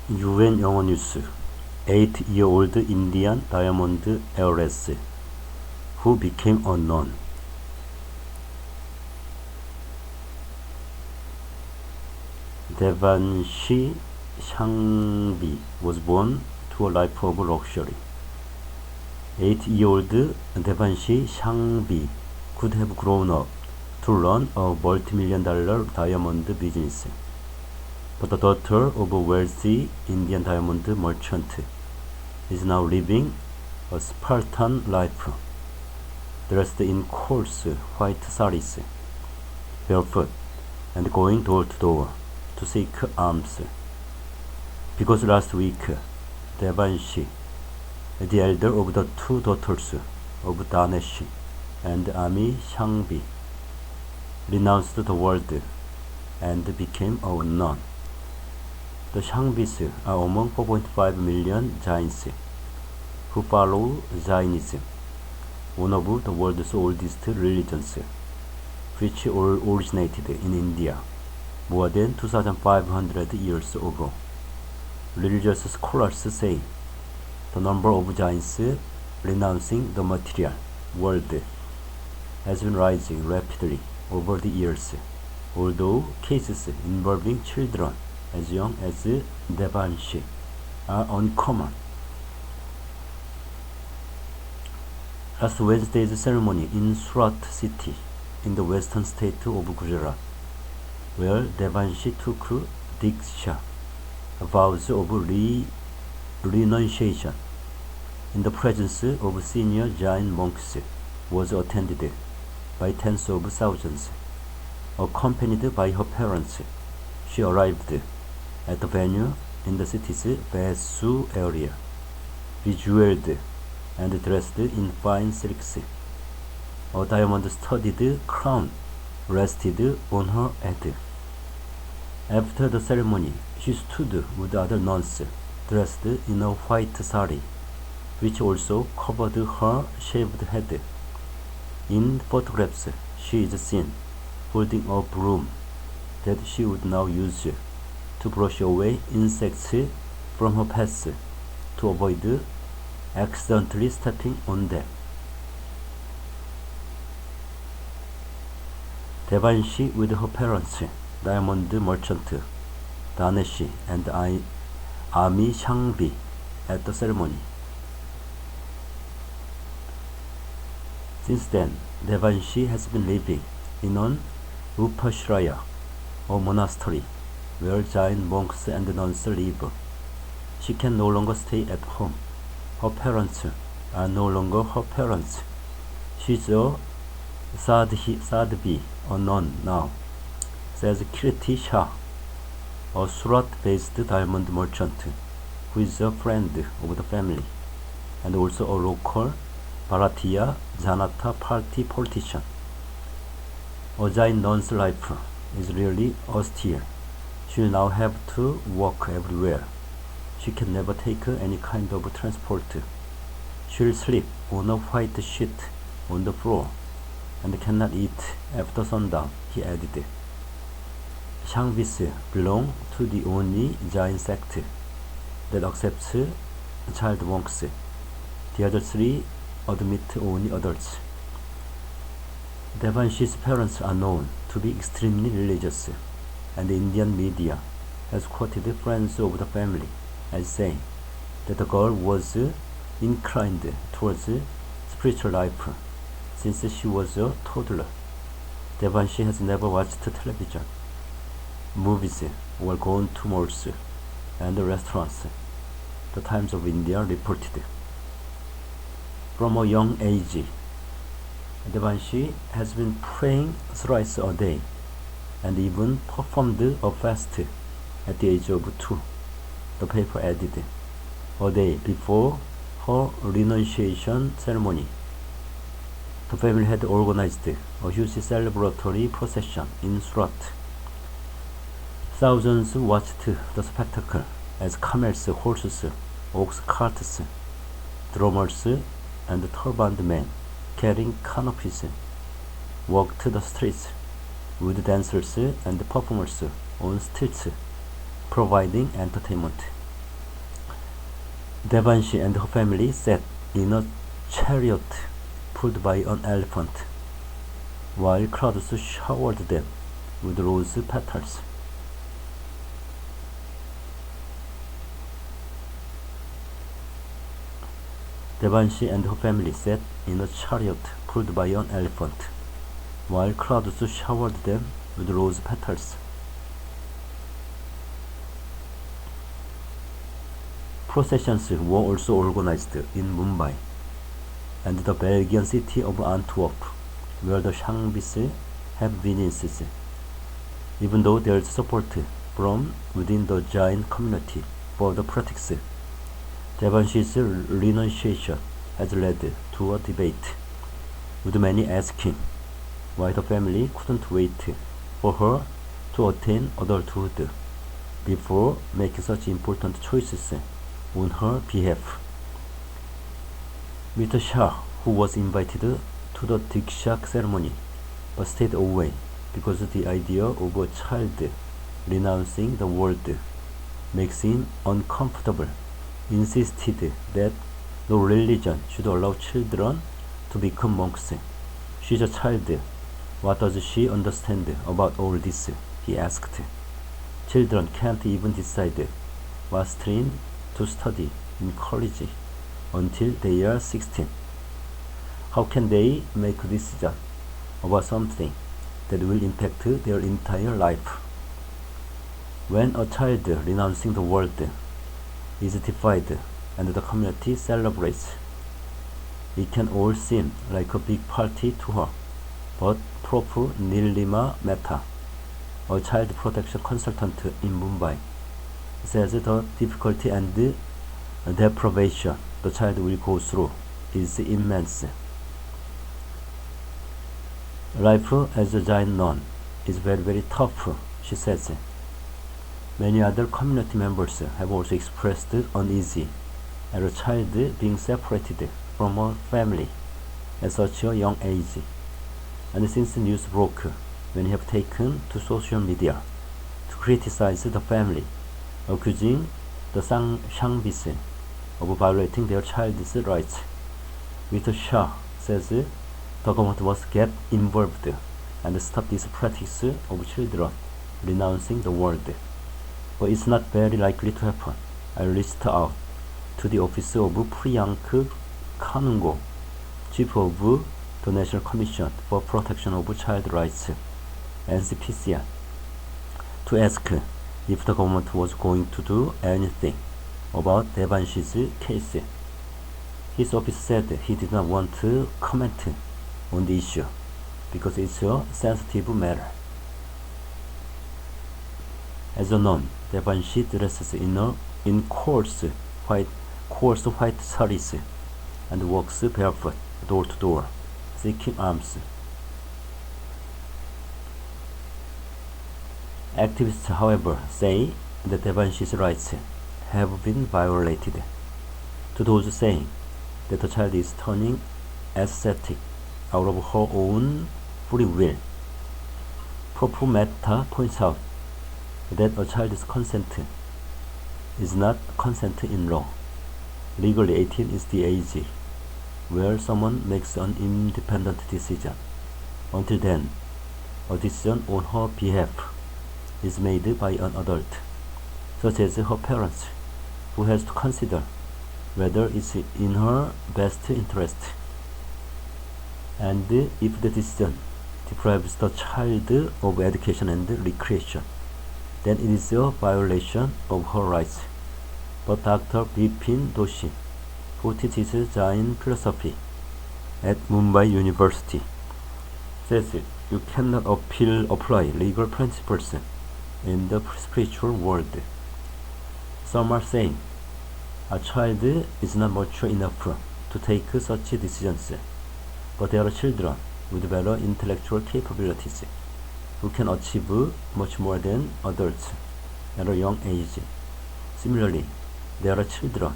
UN 영어뉴스 8-year-old Indian diamond heiress who became a nun. Devanshi Shangvi was born to a life of luxury. 8-year-old Devanshi Shangvi could have grown up to run a multi-million-dollar diamond business, but the daughter of a wealthy Indian diamond merchant is now living a Spartan life, dressed in coarse white saris, barefoot, and going door to door to seek alms. Because last week, Devanshi, the elder of the two daughters of Danesh and Ami Shangvi, renounced the world and became a nun. The Shangvis are among 4.5 million Jains who follow Jainism, one of the world's oldest religions, which originated in India more than 2,500 years ago. Religious scholars say the number of Jains renouncing the material world has been rising rapidly over the years, although cases involving children as young as Devanshi are uncommon. Last Wednesday's ceremony in Surat city in the western state of Gujarat, where Devanshi took Diksha, vows of renunciation, in the presence of senior Jain monks, was attended by tens of thousands. Accompanied by her parents, she arrived at the venue in the city's Vesu area, bejeweled and dressed in fine silks. A diamond-studded crown rested on her head. After the ceremony, she stood with other nuns dressed in a white sari, which also covered her shaved head. In photographs, she is seen holding a broom that she would now use to brush away insects from her path to avoid accidentally stepping on them. Devanshi with her parents, diamond merchant Danesh and Ami Shangvi, at the ceremony. Since then, Devanshi has been living in an Upashraya, a monastery, where Jain monks and nuns live. She can no longer stay at home. Her parents are no longer her parents. She's a sadhvi, a nun now, says Kirti Shah, a Surat-based diamond merchant who is a friend of the family and also a local Bharatiya Janata Party politician. A Jain nun's life is really austere. She will now have to walk everywhere. She can never take any kind of transport. She will sleep on a white sheet on the floor and cannot eat after sundown, he added. Shangvis belong to the only Jain sect that accepts child monks. The other three admit only adults. Devanshi's parents are known to be extremely religious, and the Indian media has quoted friends of the family as saying that the girl was inclined towards spiritual life since she was a toddler. Devanshi has never watched television, movies, or gone to malls and restaurants, the Times of India reported. From a young age, Devanshi has been praying thrice a day and even performed a fast at the age of 2, the paper added, a day before her renunciation ceremony. The family had organized a huge celebratory procession in Surat. Thousands watched the spectacle as camels, horses, ox carts, drummers, and turbaned men carrying canopies walked the streets with dancers and performers on stilts providing entertainment. Devanshi and her family sat in a chariot pulled by an elephant, while crowds showered them with rose petals. Devanshi and her family sat in a chariot pulled by an elephant, while crowds showered them with rose petals. Processions were also organized in Mumbai and the Belgian city of Antwerp, where the Shangbis have businesses. Even though there is support from within the Jain community for the practice, Devanshi's renunciation has led to a debate, with many asking why the family couldn't wait for her to attain adulthood before making such important choices on her behalf. Mr. Shah, who was invited to the Diksha ceremony but stayed away because the idea of a child renouncing the world makes him uncomfortable, insisted that no religion should allow children to become monks. She's a child. What does she understand about all this? He asked. Children can't even decide what stream to study in college until they are 16. How can they make a decision about something that will impact their entire life? When a child renouncing the world is defied and the community celebrates, it can all seem like a big party to her. But Prof. Nilima Mehta, a child protection consultant in Mumbai, says the difficulty and deprivation the child will go through is immense. Life as a Jain nun is very, very tough, she says. Many other community members have also expressed uneasy at a child being separated from a family at such a young age. And since the news broke, many have taken to social media to criticize the family, accusing the Shangbis of violating their child's rights. Mr. Shah says the government must get involved and stop this practice of children renouncing the world. But it's not very likely to happen. I reached out to the office of Priyank Kanungo, chief of the National Commission for Protection of Child Rights, NCPCR, to ask if the government was going to do anything about Devanshi's case. His office said he did not want to comment on the issue because it's a sensitive matter. As a nun, Devanshi dresses in coarse white saris and walks barefoot door to door, seeking alms. Activists, however, say that Devanshi's rights have been violated. To those saying that the child is turning ascetic out of her own free will, Prof. Mehta points out that a child's consent is not consent in law. Legally, 18 is the age where someone makes an independent decision. Until then, a decision on her behalf is made by an adult, such as her parents, who has to consider whether it's in her best interest. And if the decision deprives the child of education and recreation, then it is a violation of her rights. But Dr. Bipin Doshi, who teaches Jain philosophy at Mumbai University, says you cannot apply legal principles in the spiritual world. Some are saying a child is not mature enough to take such decisions, but there are children with better intellectual capabilities who can achieve much more than adults at a young age. Similarly, there are children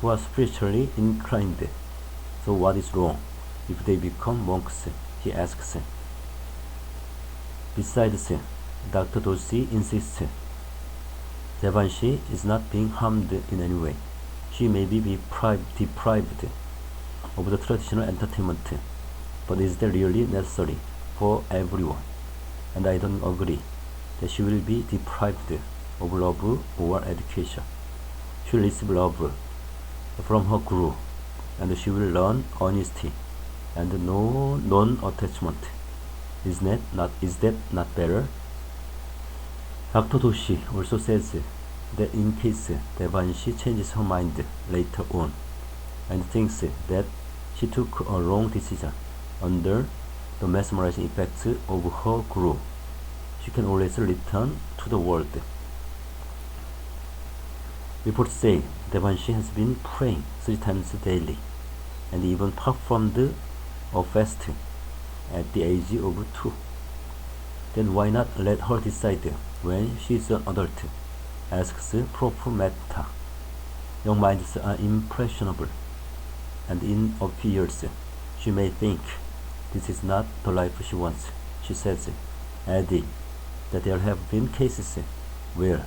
who are spiritually inclined. So what is wrong if they become monks? He asks. Besides, Dr. Doshi insists Devanshi is not being harmed in any way. She may be deprived of the traditional entertainment, but is that really necessary for everyone? And I don't agree that she will be deprived of love or education. She will receive love from her guru, and she will learn honesty and no non-attachment. Is that not better? Dr. Doshi also says that in case Devanshi changes her mind later on and thinks that she took a wrong decision under the mesmerizing effects of her guru, she can always return to the world. Reports say Devanshi has been praying 3 times daily and even performed a fast at the age of 2. Then why not let her decide when she is an adult? Asks Prof. Mehta. Young minds are impressionable, and in a few years she may think this is not the life she wants, she says, adding that there have been cases where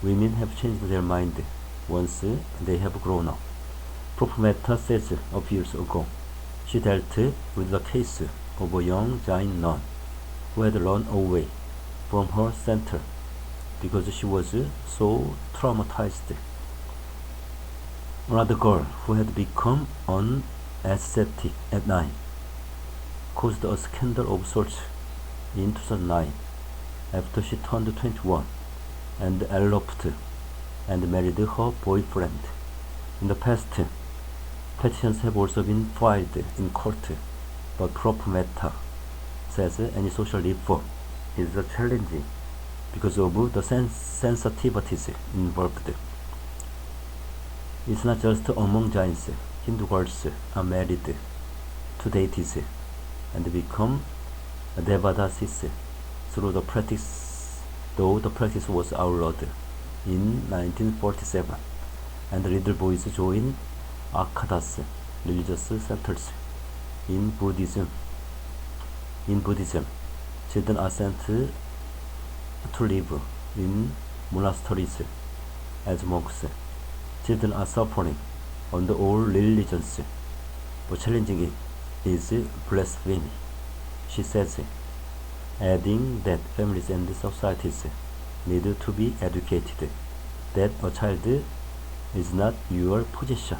women have changed their mind once they have grown up. Prof. Mehta says a few years ago she dealt with the case of a young Jain nun who had run away from her center because she was so traumatized. Another girl who had become unascetic at 9 caused a scandal of sorts in 2009 after she turned 21 and eloped and married her boyfriend. In the past, petitions have also been filed in court, but Prof. Mehta says any social reform is challenging because of the sensitivities involved. It's not just among Jains. Hindu girls are married to deities and become devadasis through the practice, though the practice was outlawed in 1947, and little boys join akadas, religious centers. In Buddhism, children are sent to live in monasteries as monks. Children are suffering under all religions, but challenging it is blasphemy, she says, adding that families and societies need to be educated that a child is not your possession.